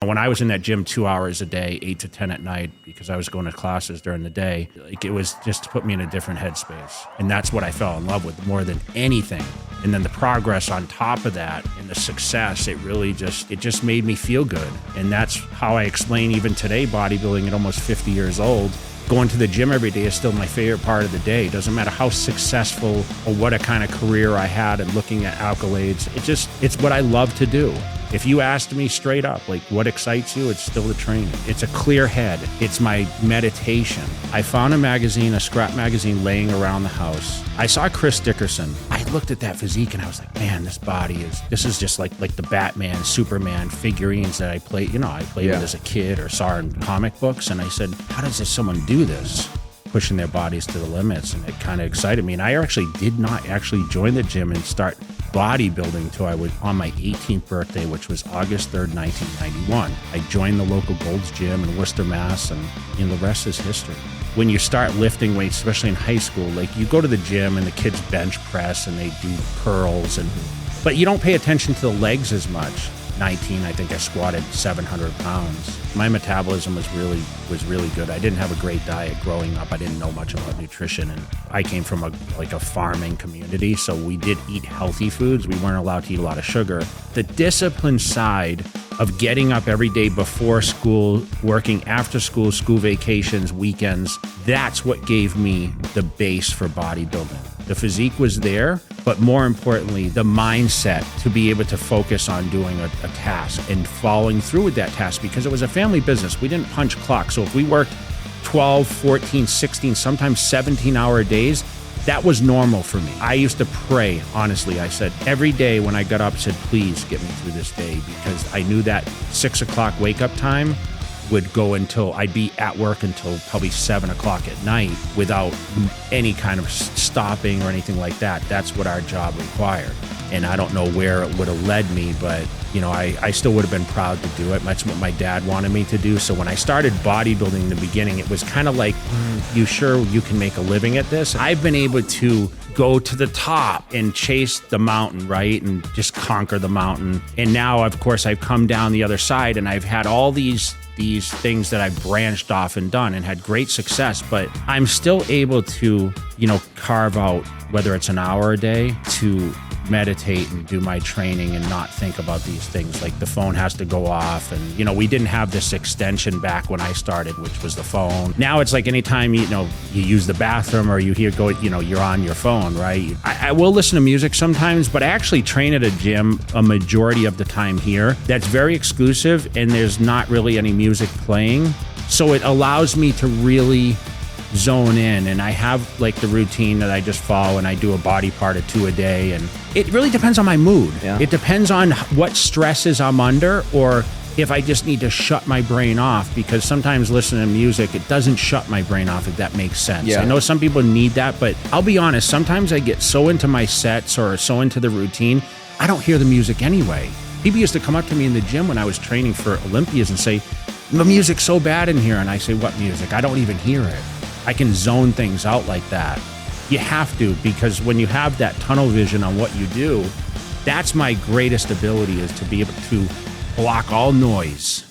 When I was in that gym 2 hours a day, 8 to 10 at night, because I was going to classes during the day, like it was just to put me in a different headspace. And that's what I fell in love with more than anything. And then the progress on top of that and the success, it just made me feel good. And that's how I explain even today, bodybuilding at almost 50 years old. Going to the gym every day is still my favorite part of the day. It doesn't matter how successful or what a kind of career I had and looking at accolades. It's what I love to do. If you asked me straight up, like what excites you, it's still the training. It's a clear head. It's my meditation. I found a magazine, a scrap magazine laying around the house. I saw Chris Dickerson. I looked at that physique and I was like, man, this is just like the Batman, Superman figurines that I played, I played with as a kid or saw in comic books. And I said, how does someone do this? Pushing their bodies to the limits. And it kind of excited me. And I actually did not join the gym and start bodybuilding until I was on my 18th birthday, which was August 3rd, 1991. I joined the local Gold's Gym in Worcester, Mass, and the rest is history. When you start lifting weights, especially in high school, like you go to the gym and the kids bench press and they do curls, but you don't pay attention to the legs as much. 19, I think I squatted 700 pounds. My metabolism was really good. I didn't have a great diet growing up. I didn't know much about nutrition, and I came from a farming community, so we did eat healthy foods. We weren't allowed to eat a lot of sugar. The discipline side of getting up every day before school, working after school, school vacations, weekends, that's what gave me the base for bodybuilding. The physique was there, but more importantly, the mindset to be able to focus on doing a task and following through with that task, because it was a family business. We didn't punch clocks. So if we worked 12, 14, 16, sometimes 17-hour days, that was normal for me. I used to pray, honestly. I said every day when I got up, I said, please get me through this day, because I knew that 6 o'clock wake up time would go until I'd be at work until probably 7 o'clock at night without any kind of stopping or anything like that. That's what our job required. And I don't know where it would have led me, but I still would have been proud to do it. That's what my dad wanted me to do. So when I started bodybuilding in the beginning, it was kind of like, you sure you can make a living at this? I've been able to go to the top and chase the mountain, right? And just conquer the mountain. And now, of course, I've come down the other side and I've had all these things that I've branched off and done and had great success, but I'm still able to, carve out, whether it's an hour a day, to meditate and do my training and not think about these things. Like the phone has to go off, and we didn't have this extension back when I started, which was the phone. Now it's like anytime you use the bathroom or you you're on your phone, right? I will listen to music sometimes, but I actually train at a gym a majority of the time here that's very exclusive, and there's not really any music playing, so it allows me to really zone in. And I have like the routine that I just follow, and I do a body part or two a day, and it really depends on my mood. It depends on what stresses I'm under, or if I just need to shut my brain off, because sometimes listening to music, it doesn't shut my brain off, if that makes sense. I know some people need that, but I'll be honest, sometimes I get so into my sets or so into the routine, I don't hear the music anyway. People used to come up to me in the gym when I was training for Olympias and say, the music's so bad in here. And I say, what music? I don't even hear it. I can zone things out like that. You have to, because when you have that tunnel vision on what you do, that's my greatest ability, is to be able to block all noise